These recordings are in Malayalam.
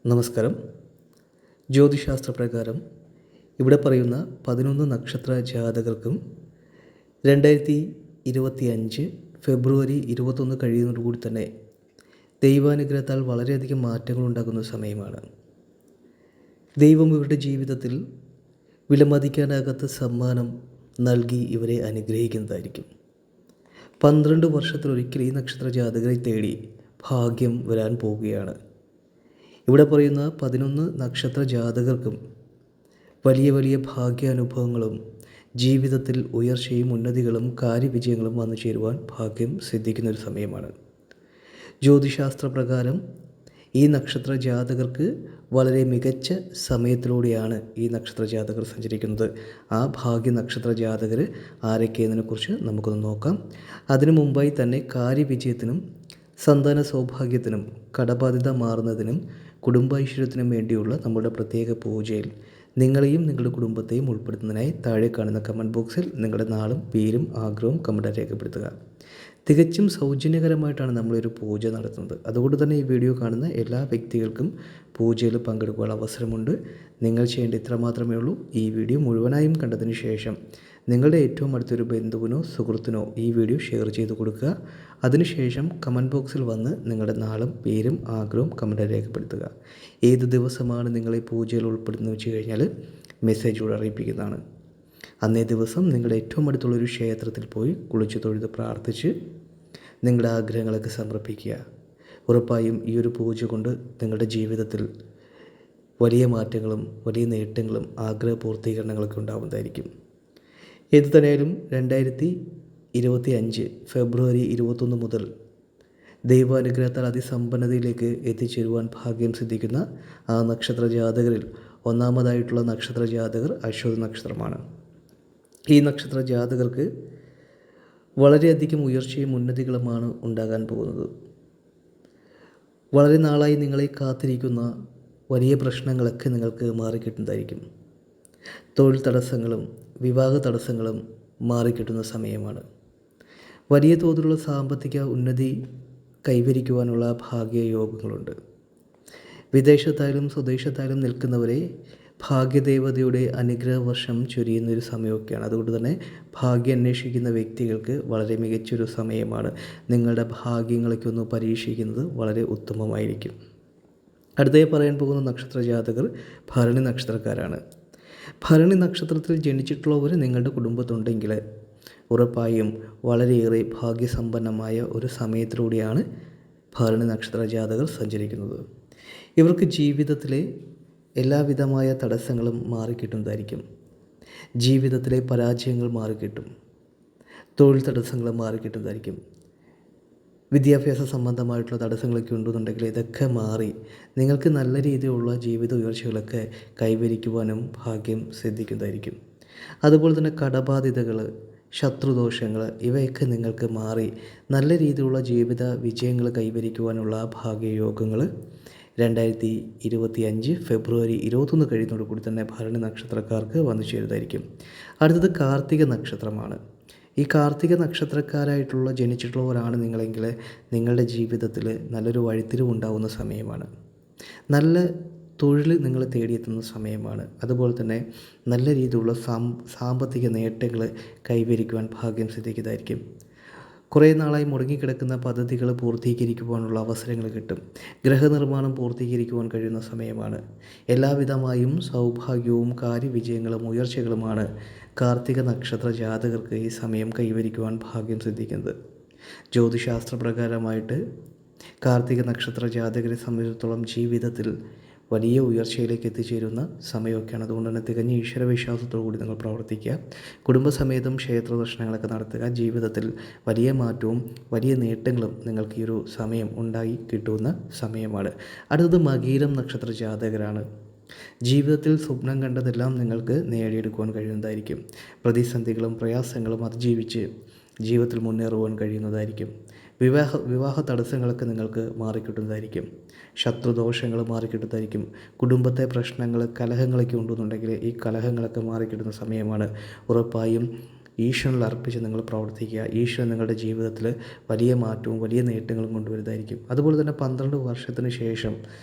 നമസ്കാരം. ജ്യോതിശാസ്ത്രപ്രകാരം ഇവിടെ പറയുന്ന 11 നക്ഷത്ര ജാതകർക്കും 2025 ഫെബ്രുവരി 21 കഴിയുന്നതോടുകൂടി തന്നെ ദൈവാനുഗ്രഹത്താൽ വളരെയധികം മാറ്റങ്ങളുണ്ടാകുന്ന സമയമാണ്. ദൈവം ഇവരുടെ ജീവിതത്തിൽ വിലമതിക്കാനാകാത്ത സമ്മാനം നൽകി ഇവരെ അനുഗ്രഹിക്കുന്നതായിരിക്കും. 12 വർഷത്തിലൊരിക്കൽ ഈ നക്ഷത്ര ജാതകരെ തേടി ഭാഗ്യം വരാൻ പോവുകയാണ്. ഇവിടെ പറയുന്ന 11 നക്ഷത്ര ജാതകർക്കും വലിയ വലിയ ഭാഗ്യാനുഭവങ്ങളും ജീവിതത്തിൽ ഉയർച്ചയും ഉന്നതികളും കാര്യവിജയങ്ങളും വന്നു ചേരുവാൻ ഭാഗ്യം സിദ്ധിക്കുന്ന ഒരു സമയമാണ്. ജ്യോതിശാസ്ത്രപ്രകാരം ഈ നക്ഷത്ര ജാതകർക്ക് വളരെ മികച്ച സമയത്തിലൂടെയാണ് ഈ നക്ഷത്ര ജാതകർ സഞ്ചരിക്കുന്നത്. ആ ഭാഗ്യ നക്ഷത്ര ജാതകർ ആരൊക്കെയെന്നതിനെക്കുറിച്ച് നമുക്കൊന്ന് നോക്കാം. അതിനു മുമ്പായി തന്നെ കാര്യവിജയത്തിനും സന്താന സൗഭാഗ്യത്തിനും കടബാധ്യത മാറുന്നതിനും കുടുംബൈശ്വര്യത്തിനും വേണ്ടിയുള്ള നമ്മുടെ പ്രത്യേക പൂജയിൽ നിങ്ങളെയും നിങ്ങളുടെ കുടുംബത്തെയും ഉൾപ്പെടുത്തുന്നതിനായി താഴെ കാണുന്ന കമൻറ്റ് ബോക്സിൽ നിങ്ങളുടെ നാളും പേരും ആഗ്രഹവും കമൻറ്റായി രേഖപ്പെടുത്തുക. തികച്ചും സൗജന്യകരമായിട്ടാണ് നമ്മളൊരു പൂജ നടത്തുന്നത്. അതുകൊണ്ട് തന്നെ ഈ വീഡിയോ കാണുന്ന എല്ലാ വ്യക്തികൾക്കും പൂജയിൽ പങ്കെടുക്കുവാനുള്ള അവസരമുണ്ട്. നിങ്ങൾ ചെയ്യേണ്ട ഇത്ര മാത്രമേ ഉള്ളൂ. ഈ വീഡിയോ മുഴുവനായും കണ്ടതിന് ശേഷം നിങ്ങളുടെ ഏറ്റവും അടുത്തൊരു ബന്ധുവിനോ സുഹൃത്തിനോ ഈ വീഡിയോ ഷെയർ ചെയ്ത് കൊടുക്കുക. അതിനുശേഷം കമൻറ്റ് ബോക്സിൽ വന്ന് നിങ്ങളുടെ നാളും പേരും ആഗ്രഹവും കമൻറ്റായി രേഖപ്പെടുത്തുക. ഏത് ദിവസമാണ് നിങ്ങളെ പൂജയിൽ ഉൾപ്പെടുത്തുന്നത് വെച്ച് കഴിഞ്ഞാൽ മെസ്സേജിലൂടെ അറിയിപ്പിക്കുന്നതാണ്. അന്നേ ദിവസം നിങ്ങളുടെ ഏറ്റവും അടുത്തുള്ളൊരു ക്ഷേത്രത്തിൽ പോയി കുളിച്ച് തൊഴുത് പ്രാർത്ഥിച്ച് നിങ്ങളുടെ ആഗ്രഹങ്ങളൊക്കെ സമർപ്പിക്കുക. ഉറപ്പായും ഈ ഒരു പൂജ കൊണ്ട് നിങ്ങളുടെ ജീവിതത്തിൽ വലിയ മാറ്റങ്ങളും വലിയ നേട്ടങ്ങളും ആഗ്രഹ പൂർത്തീകരണങ്ങളൊക്കെ ഉണ്ടാവുന്നതായിരിക്കും. ഏതു തന്നെയായാലും 2025 ഫെബ്രുവരി 21 മുതൽ ദൈവാനുഗ്രഹത്താൽ അതിസമ്പന്നതയിലേക്ക് എത്തിച്ചേരുവാൻ ഭാഗ്യം സിദ്ധിക്കുന്ന ആ നക്ഷത്ര ജാതകരിൽ ഒന്നാമതായിട്ടുള്ള നക്ഷത്ര ജാതകർ അശ്വതി നക്ഷത്രമാണ്. ഈ നക്ഷത്ര ജാതകർക്ക് വളരെയധികം ഉയർച്ചയും ഉന്നതികളുമാണ് ഉണ്ടാകാൻ പോകുന്നത്. വളരെ നാളായി നിങ്ങളെ കാത്തിരിക്കുന്ന വലിയ പ്രശ്നങ്ങളൊക്കെ നിങ്ങൾക്ക് മാറിക്കിട്ടുന്നതായിരിക്കും. തൊഴിൽ തടസ്സങ്ങളും വിവാഹ തടസ്സങ്ങളും മാറിക്കിട്ടുന്ന സമയമാണ്. വലിയ തോതിലുള്ള സാമ്പത്തിക ഉന്നതി കൈവരിക്കുവാനുള്ള ഭാഗ്യയോഗങ്ങളുണ്ട്. വിദേശത്തായാലും സ്വദേശത്തായാലും നിൽക്കുന്നവരെ ഭാഗ്യദേവതയുടെ അനുഗ്രഹവർഷം ചൊരിയുന്നൊരു സമയമൊക്കെയാണ്. അതുകൊണ്ട് തന്നെ ഭാഗ്യം അന്വേഷിക്കുന്ന വ്യക്തികൾക്ക് വളരെ മികച്ചൊരു സമയമാണ്. നിങ്ങളുടെ ഭാഗ്യങ്ങളൊക്കെ ഒന്ന് പരീക്ഷിക്കുന്നത് വളരെ ഉത്തമമായിരിക്കും. അടുത്തതായി പറയാൻ പോകുന്ന നക്ഷത്ര ജാതകർ ഭരണി നക്ഷത്രക്കാരാണ്. ഭരണി നക്ഷത്രത്തിൽ ജനിച്ചിട്ടുള്ളവർ നിങ്ങളുടെ കുടുംബത്തുണ്ടെങ്കിൽ ഉറപ്പായും വളരെയേറെ ഭാഗ്യസമ്പന്നമായ ഒരു സമയത്തിലൂടെയാണ് ഭരണി നക്ഷത്ര ജാതകർ സഞ്ചരിക്കുന്നത്. ഇവർക്ക് ജീവിതത്തിലെ എല്ലാവിധമായ തടസ്സങ്ങളും മാറിക്കിട്ടുന്നതായിരിക്കും. ജീവിതത്തിലെ പരാജയങ്ങൾ മാറിക്കിട്ടും. തൊഴിൽ തടസ്സങ്ങൾ മാറിക്കിട്ടുന്നതായിരിക്കും. വിദ്യാഭ്യാസ സംബന്ധമായിട്ടുള്ള തടസ്സങ്ങളൊക്കെ ഉണ്ടെന്നുണ്ടെങ്കിൽ ഇതൊക്കെ മാറി നിങ്ങൾക്ക് നല്ല രീതിയിലുള്ള ജീവിത ഉയർച്ചകളൊക്കെ കൈവരിക്കുവാനും ഭാഗ്യം സിദ്ധിക്കുന്നതായിരിക്കും. അതുപോലെ തന്നെ കടബാധ്യതകൾ, ശത്രുദോഷങ്ങൾ ഇവയൊക്കെ നിങ്ങൾക്ക് മാറി നല്ല രീതിയിലുള്ള ജീവിത വിജയങ്ങൾ കൈവരിക്കുവാനുള്ള ഭാഗ്യയോഗങ്ങൾ 2025 ഫെബ്രുവരി 21 കഴിയുന്നതോടുകൂടി തന്നെ ഭരണി നക്ഷത്രക്കാർക്ക് വന്നു ചേരുന്നതായിരിക്കും. അടുത്തത് കാർത്തിക നക്ഷത്രമാണ്. ഈ കാർത്തിക നക്ഷത്രക്കാരായിട്ടുള്ള ജനിച്ചിട്ടുള്ളവരാണ് നിങ്ങളെങ്കിൽ നിങ്ങളുടെ ജീവിതത്തിൽ നല്ലൊരു വഴിത്തിരിവുണ്ടാകുന്ന സമയമാണ്. നല്ല തൊഴിൽ നിങ്ങൾ തേടിയെത്തുന്ന സമയമാണ്. അതുപോലെ തന്നെ നല്ല രീതിയിലുള്ള സാമ്പത്തിക നേട്ടങ്ങൾ കൈവരിക്കുവാൻ ഭാഗ്യം സിദ്ധിക്കുന്നതായിരിക്കും. കുറേ നാളായി മുടങ്ങിക്കിടക്കുന്ന പദ്ധതികൾ പൂർത്തീകരിക്കുവാനുള്ള അവസരങ്ങൾ കിട്ടും. ഗൃഹനിർമ്മാണം പൂർത്തീകരിക്കുവാൻ കഴിയുന്ന സമയമാണ്. എല്ലാവിധമായും സൗഭാഗ്യവും കാര്യവിജയങ്ങളും ഉയർച്ചകളുമാണ് കാർത്തിക നക്ഷത്ര ജാതകർക്ക് ഈ സമയം കൈവരിക്കുവാൻ ഭാഗ്യം സിദ്ധിക്കുന്നത്. ജ്യോതിശാസ്ത്രപ്രകാരമായിട്ട് കാർത്തിക നക്ഷത്ര ജാതകരെ സംബന്ധിച്ചിടത്തോളം ജീവിതത്തിൽ വലിയ ഉയർച്ചയിലേക്ക് എത്തിച്ചേരുന്ന സമയമൊക്കെയാണ്. അതുകൊണ്ട് തന്നെ തികഞ്ഞ ഈശ്വരവിശ്വാസത്തോടു കൂടി നിങ്ങൾ പ്രവർത്തിക്കുക. കുടുംബസമേതം ക്ഷേത്ര ദർശനങ്ങളൊക്കെ നടത്തുക. ജീവിതത്തിൽ വലിയ മാറ്റവും വലിയ നേട്ടങ്ങളും നിങ്ങൾക്ക് ഈ ഒരു സമയം ഉണ്ടായി കിട്ടുന്ന സമയമാണ്. അടുത്തത് മകീരം നക്ഷത്ര ജാതകരാണ്. ജീവിതത്തിൽ സ്വപ്നം കണ്ടതെല്ലാം നിങ്ങൾക്ക് നേടിയെടുക്കുവാൻ കഴിയുന്നതായിരിക്കും. പ്രതിസന്ധികളും പ്രയാസങ്ങളും അതിജീവിച്ച് ജീവിതത്തിൽ മുന്നേറുവാൻ കഴിയുന്നതായിരിക്കും. വിവാഹ തടസ്സങ്ങളൊക്കെ നിങ്ങൾക്ക് മാറിക്കിട്ടുന്നതായിരിക്കും. ശത്രുദോഷങ്ങൾ മാറിക്കിട്ടുന്നതായിരിക്കും. കുടുംബത്തെ പ്രശ്നങ്ങൾ കലഹങ്ങളൊക്കെ ഉണ്ടെന്നുണ്ടെങ്കിൽ ഈ കലഹങ്ങളൊക്കെ മാറിക്കിട്ടുന്ന സമയമാണ്. ഉറപ്പായും ഈശ്വരനിൽ അർപ്പിച്ച് നിങ്ങൾ പ്രവർത്തിക്കുക. ഈശ്വരൻ നിങ്ങളുടെ ജീവിതത്തിൽ വലിയ മാറ്റവും വലിയ നേട്ടങ്ങളും കൊണ്ടുവരുന്നതായിരിക്കും. അതുപോലെ തന്നെ 12 വർഷത്തിന് ശേഷം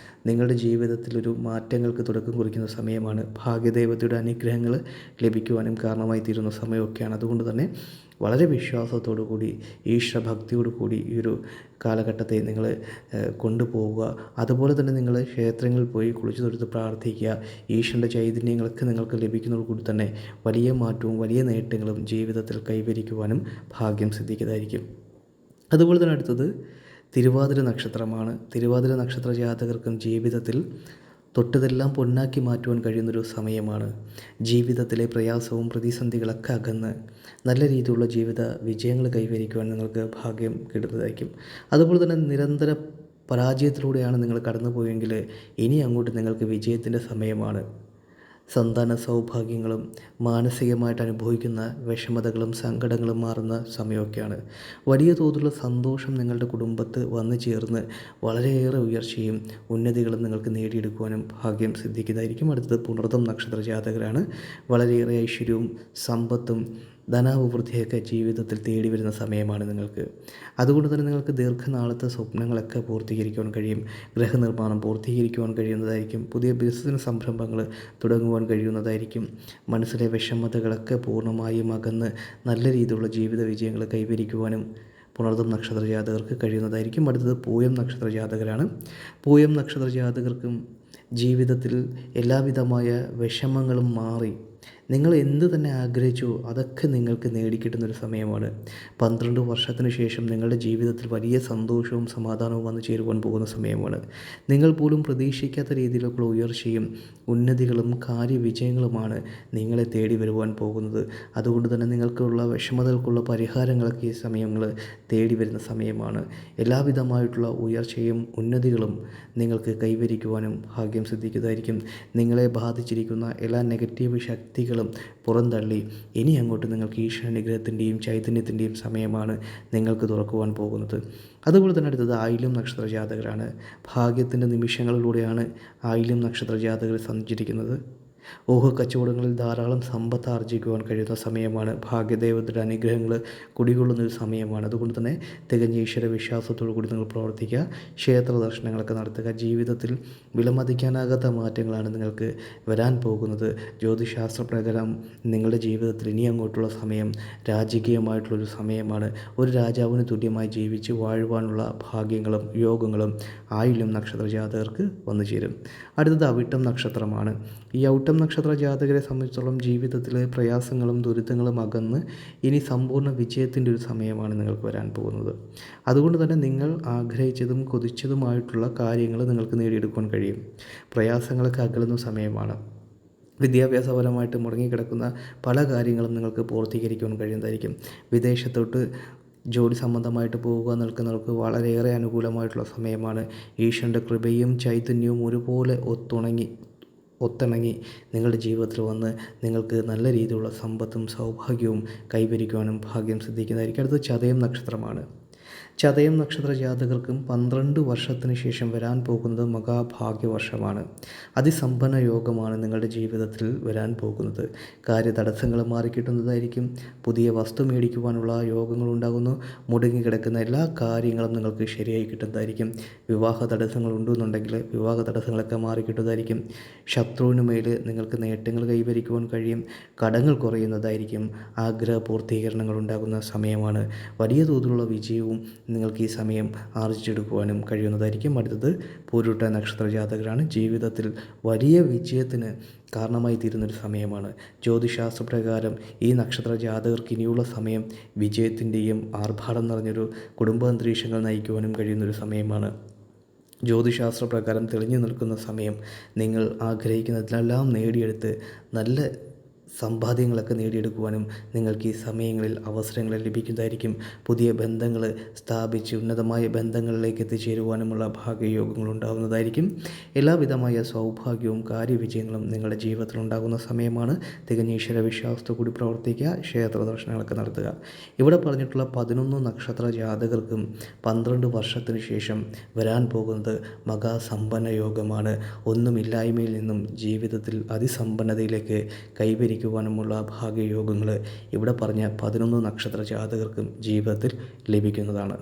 നിങ്ങളുടെ ജീവിതത്തിൽ ഒരു മാറ്റങ്ങൾക്ക് തുടക്കം കുറിക്കുന്ന സമയമാണ്. ഭാഗ്യദേവതയുടെ അനുഗ്രഹങ്ങൾ ലഭിക്കുവാനും കാരണമായി തീരുന്ന സമയമൊക്കെയാണ്. അതുകൊണ്ട് തന്നെ വളരെ വിശ്വാസത്തോടു കൂടി ഈശ്വരഭക്തിയോടു കൂടി ഈ ഒരു കാലഘട്ടത്തെ നിങ്ങൾ കൊണ്ടുപോവുക. അതുപോലെ തന്നെ നിങ്ങൾ ക്ഷേത്രങ്ങളിൽ പോയി കുളിച്ചു തൊഴുത്ത് പ്രാർത്ഥിക്കുക. ഈശ്വരൻ്റെ ചൈതന്യങ്ങളൊക്കെ നിങ്ങൾക്ക് ലഭിക്കുന്നതോടു കൂടി തന്നെ വലിയ മാറ്റവും വലിയ നേട്ടങ്ങളും ജീവിതത്തിൽ കൈവരിക്കുവാനും ഭാഗ്യം സിദ്ധിക്കുന്നതായിരിക്കും. അതുപോലെ തന്നെ അടുത്തത് തിരുവാതിര നക്ഷത്രമാണ്. തിരുവാതിര നക്ഷത്ര ജാതകർക്കും ജീവിതത്തിൽ തൊട്ടതെല്ലാം പൊന്നാക്കി മാറ്റുവാൻ കഴിയുന്നൊരു സമയമാണ്. ജീവിതത്തിലെ പ്രയാസവും പ്രതിസന്ധികളൊക്കെ അകന്ന് നല്ല രീതിയിലുള്ള ജീവിത വിജയങ്ങൾ കൈവരിക്കുവാൻ നിങ്ങൾക്ക് ഭാഗ്യം കിട്ടുന്നതായിരിക്കും. അതുപോലെ തന്നെ നിരന്തര പരാജയത്തിലൂടെയാണ് നിങ്ങൾ കടന്നു പോയെങ്കിൽ ഇനി അങ്ങോട്ട് നിങ്ങൾക്ക് വിജയത്തിൻ്റെ സമയമാണ്. സന്താന സൗഭാഗ്യങ്ങളും മാനസികമായിട്ട് അനുഭവിക്കുന്ന വിഷമതകളും സങ്കടങ്ങളും മാറുന്ന സമയമൊക്കെയാണ്. വലിയ തോതിലുള്ള സന്തോഷം നിങ്ങളുടെ കുടുംബത്ത് വന്നു ചേർന്ന് വളരെയേറെ ഉയർച്ചയും ഉന്നതികളും നിങ്ങൾക്ക് നേടിയെടുക്കുവാനും ഭാഗ്യം സിദ്ധിക്കുന്നതായിരിക്കും. അടുത്തത് പുണർതം നക്ഷത്ര ജാതകരാണ്. വളരെയേറെ ഐശ്വര്യവും സമ്പത്തും ധനാഭിവൃദ്ധിയൊക്കെ ജീവിതത്തിൽ തേടി വരുന്ന സമയമാണ് നിങ്ങൾക്ക്. അതുകൊണ്ട് തന്നെ നിങ്ങൾക്ക് ദീർഘനാളത്തെ സ്വപ്നങ്ങളൊക്കെ പൂർത്തീകരിക്കുവാൻ കഴിയും. ഗൃഹനിർമ്മാണം പൂർത്തീകരിക്കുവാൻ കഴിയുന്നതായിരിക്കും. പുതിയ ബിസിനസ് സംരംഭങ്ങൾ തുടങ്ങുവാൻ കഴിയുന്നതായിരിക്കും. മനസ്സിലെ വിഷമതകളൊക്കെ പൂർണ്ണമായും അകന്ന് നല്ല രീതിയിലുള്ള ജീവിത വിജയങ്ങൾ കൈവരിക്കുവാനും പുണർതം നക്ഷത്ര ജാതകർക്ക് കഴിയുന്നതായിരിക്കും. അടുത്തത് പൂയം നക്ഷത്ര ജാതകരാണ്. പൂയം നക്ഷത്ര ജാതകർക്കും ജീവിതത്തിൽ എല്ലാവിധമായ വിഷമങ്ങളും മാറി നിങ്ങൾ എന്ത് തന്നെ ആഗ്രഹിച്ചോ അതൊക്കെ നിങ്ങൾക്ക് നേടിക്കിട്ടുന്നൊരു സമയമാണ്. 12 വർഷത്തിന് ശേഷം നിങ്ങളുടെ ജീവിതത്തിൽ വലിയ സന്തോഷവും സമാധാനവും വന്നു ചേരുവാൻ പോകുന്ന സമയമാണ്. നിങ്ങൾ പോലും പ്രതീക്ഷിക്കാത്ത രീതിയിലുള്ള ഉയർച്ചയും ഉന്നതികളും കാര്യവിജയങ്ങളുമാണ് നിങ്ങളെ തേടി വരുവാൻ പോകുന്നത്. അതുകൊണ്ട് തന്നെ നിങ്ങൾക്കുള്ള വിഷമതകൾക്കുള്ള പരിഹാരങ്ങളൊക്കെ ഈ സമയങ്ങൾ തേടി വരുന്ന സമയമാണ്. എല്ലാവിധമായിട്ടുള്ള ഉയർച്ചയും ഉന്നതികളും നിങ്ങൾക്ക് കൈവരിക്കുവാനും ഭാഗ്യം സിദ്ധിക്കുന്നതായിരിക്കും. നിങ്ങളെ ബാധിച്ചിരിക്കുന്ന എല്ലാ നെഗറ്റീവ് ശക്തികളും പുറന്തള്ളി ഇനി അങ്ങോട്ട് നിങ്ങൾക്ക് ഈശ്വരാനുഗ്രഹത്തിൻ്റെയും ചൈതന്യത്തിൻ്റെയും സമയമാണ് നിങ്ങൾക്ക് തുറക്കുവാൻ പോകുന്നത്. അതുപോലെ തന്നെ അടുത്തത് ആയില്യം നക്ഷത്ര ജാതകരാണ്. ഭാഗ്യത്തിൻ്റെ നിമിഷങ്ങളിലൂടെയാണ് ആയില്യം നക്ഷത്ര ജാതകർ സഞ്ചരിക്കുന്നത്. കച്ചവടങ്ങളിൽ ധാരാളം സമ്പത്ത് ആർജിക്കുവാൻ കഴിയുന്ന സമയമാണ്. ഭാഗ്യദേവതയുടെ അനുഗ്രഹങ്ങൾ കുടികൊള്ളുന്നൊരു സമയമാണ്. അതുകൊണ്ട് തന്നെ തികഞ്ഞ ഈശ്വര വിശ്വാസത്തോടു കൂടി നിങ്ങൾ പ്രവർത്തിക്കുക. ക്ഷേത്ര ദർശനങ്ങളൊക്കെ നടത്തുക. ജീവിതത്തിൽ വിലമതിക്കാനാകാത്ത മാറ്റങ്ങളാണ് നിങ്ങൾക്ക് വരാൻ പോകുന്നത്. ജ്യോതിശാസ്ത്രപ്രകാരം നിങ്ങളുടെ ജീവിതത്തിൽ ഇനി അങ്ങോട്ടുള്ള സമയം രാജകീയമായിട്ടുള്ളൊരു സമയമാണ്. ഒരു രാജാവിന് തുല്യമായി ജീവിച്ച് വാഴുവാനുള്ള ഭാഗ്യങ്ങളും യോഗങ്ങളും ആയില്യം നക്ഷത്ര ജാതകർക്ക് വന്നു ചേരും. അടുത്തത് അവിട്ടം നക്ഷത്രമാണ്. ഈ അവിട്ടം നക്ഷത്ര ജാതകരെ സംബന്ധിച്ചിടത്തോളം ജീവിതത്തിലെ പ്രയാസങ്ങളും ദുരിതങ്ങളും അകന്ന് ഇനി സമ്പൂർണ്ണ വിജയത്തിൻ്റെ ഒരു സമയമാണ് നിങ്ങൾക്ക് വരാൻ പോകുന്നത്. അതുകൊണ്ട് തന്നെ നിങ്ങൾ ആഗ്രഹിച്ചതും കൊതിച്ചതുമായിട്ടുള്ള കാര്യങ്ങൾ നിങ്ങൾക്ക് നേടിയെടുക്കുവാൻ കഴിയും. പ്രയാസങ്ങളൊക്കെ അകലുന്ന സമയമാണ്. വിദ്യാഭ്യാസപരമായിട്ട് മുടങ്ങിക്കിടക്കുന്ന പല കാര്യങ്ങളും നിങ്ങൾക്ക് പൂർത്തീകരിക്കുവാൻ കഴിയുന്നതായിരിക്കും. വിദേശത്തോട്ട് ജോലി സംബന്ധമായിട്ട് പോവുക നിൽക്കുന്നവർക്ക് വളരെയേറെ അനുകൂലമായിട്ടുള്ള സമയമാണ്. ഈശ്വരൻ്റെ കൃപയും ചൈതന്യവും ഒരുപോലെ ഒത്തിണങ്ങി നിങ്ങളുടെ ജീവിതത്തിൽ വന്ന് നിങ്ങൾക്ക് നല്ല രീതിയിലുള്ള സമ്പത്തും സൗഭാഗ്യവും കൈവരിക്കുവാനും ഭാഗ്യം സിദ്ധിക്കുന്നതായിരിക്കും. അടുത്തത് ചതയം നക്ഷത്രമാണ്. ചതയം നക്ഷത്ര ജാതകർക്കും 12 വർഷത്തിന് ശേഷം വരാൻ പോകുന്നത് മഹാഭാഗ്യവർഷമാണ്. അതിസമ്പന്ന യോഗമാണ് നിങ്ങളുടെ ജീവിതത്തിൽ വരാൻ പോകുന്നത്. കാര്യതടസ്സങ്ങൾ മാറിക്കിട്ടുന്നതായിരിക്കും. പുതിയ വസ്തു മേടിക്കുവാനുള്ള യോഗങ്ങളുണ്ടാകുന്നു. മുടങ്ങിക്കിടക്കുന്ന എല്ലാ കാര്യങ്ങളും നിങ്ങൾക്ക് ശരിയായി കിട്ടുന്നതായിരിക്കും. വിവാഹ തടസ്സങ്ങൾ ഉണ്ടെന്നുണ്ടെങ്കിൽ വിവാഹ തടസ്സങ്ങളൊക്കെ മാറിക്കിട്ടുന്നതായിരിക്കും. ശത്രുവിന് മേൽ നിങ്ങൾക്ക് നേട്ടങ്ങൾ കൈവരിക്കുവാൻ കഴിയും. കടങ്ങൾ കുറയുന്നതായിരിക്കും. ആഗ്രഹ പൂർത്തീകരണങ്ങൾ ഉണ്ടാകുന്ന സമയമാണ്. വലിയ തോതിലുള്ള വിജയവും നിങ്ങൾക്ക് ഈ സമയം ആർജിച്ചെടുക്കുവാനും കഴിയുന്നതായിരിക്കും. അടുത്തത് പൂരുരുട്ട നക്ഷത്ര ജാതകരാണ്. ജീവിതത്തിൽ വലിയ വിജയത്തിന് കാരണമായി തീരുന്നൊരു സമയമാണ്. ജ്യോതിശാസ്ത്രപ്രകാരം ഈ നക്ഷത്ര ജാതകർക്ക് ഇനിയുള്ള സമയം വിജയത്തിൻ്റെയും ആർഭാടം നിറഞ്ഞൊരു കുടുംബാന്തരീക്ഷങ്ങൾ നയിക്കുവാനും കഴിയുന്നൊരു സമയമാണ്. ജ്യോതിശാസ്ത്രപ്രകാരം തെളിഞ്ഞു നിൽക്കുന്ന സമയം. നിങ്ങൾ ആഗ്രഹിക്കുന്നതിലെല്ലാം നേടിയെടുത്ത് നല്ല സമ്പാദ്യങ്ങളൊക്കെ നേടിയെടുക്കുവാനും നിങ്ങൾക്ക് ഈ സമയങ്ങളിൽ അവസരങ്ങൾ ലഭിക്കുന്നതായിരിക്കും. പുതിയ ബന്ധങ്ങൾ സ്ഥാപിച്ച് ഉന്നതമായ ബന്ധങ്ങളിലേക്ക് എത്തിച്ചേരുവാനുമുള്ള ഭാഗ്യയോഗങ്ങൾ ഉണ്ടാകുന്നതായിരിക്കും. എല്ലാവിധമായ സൗഭാഗ്യവും കാര്യവിജയങ്ങളും നിങ്ങളുടെ ജീവിതത്തിൽ ഉണ്ടാകുന്ന സമയമാണ്. തികഞ്ഞ ഈശ്വര വിശ്വാസത്തോടു കൂടി പ്രവർത്തിക്കുക. ക്ഷേത്ര ദർശനങ്ങളൊക്കെ നടത്തുക. ഇവിടെ പറഞ്ഞിട്ടുള്ള 11 നക്ഷത്ര ജാതകർക്കും 12 വർഷത്തിന് ശേഷം വരാൻ പോകുന്നത് മഹാസമ്പന്ന യോഗമാണ്. ഒന്നുമില്ലായ്മയിൽ നിന്നും ജീവിതത്തിൽ അതിസമ്പന്നതയിലേക്ക് കൈവരിക്കുക കൈവരിക്കുവാനുമുള്ള ഭാഗ്യയോഗങ്ങൾ ഇവിടെ പറഞ്ഞ 11 നക്ഷത്ര ജാതകർക്കും ജീവിതത്തിൽ ലഭിക്കുന്നതാണ്.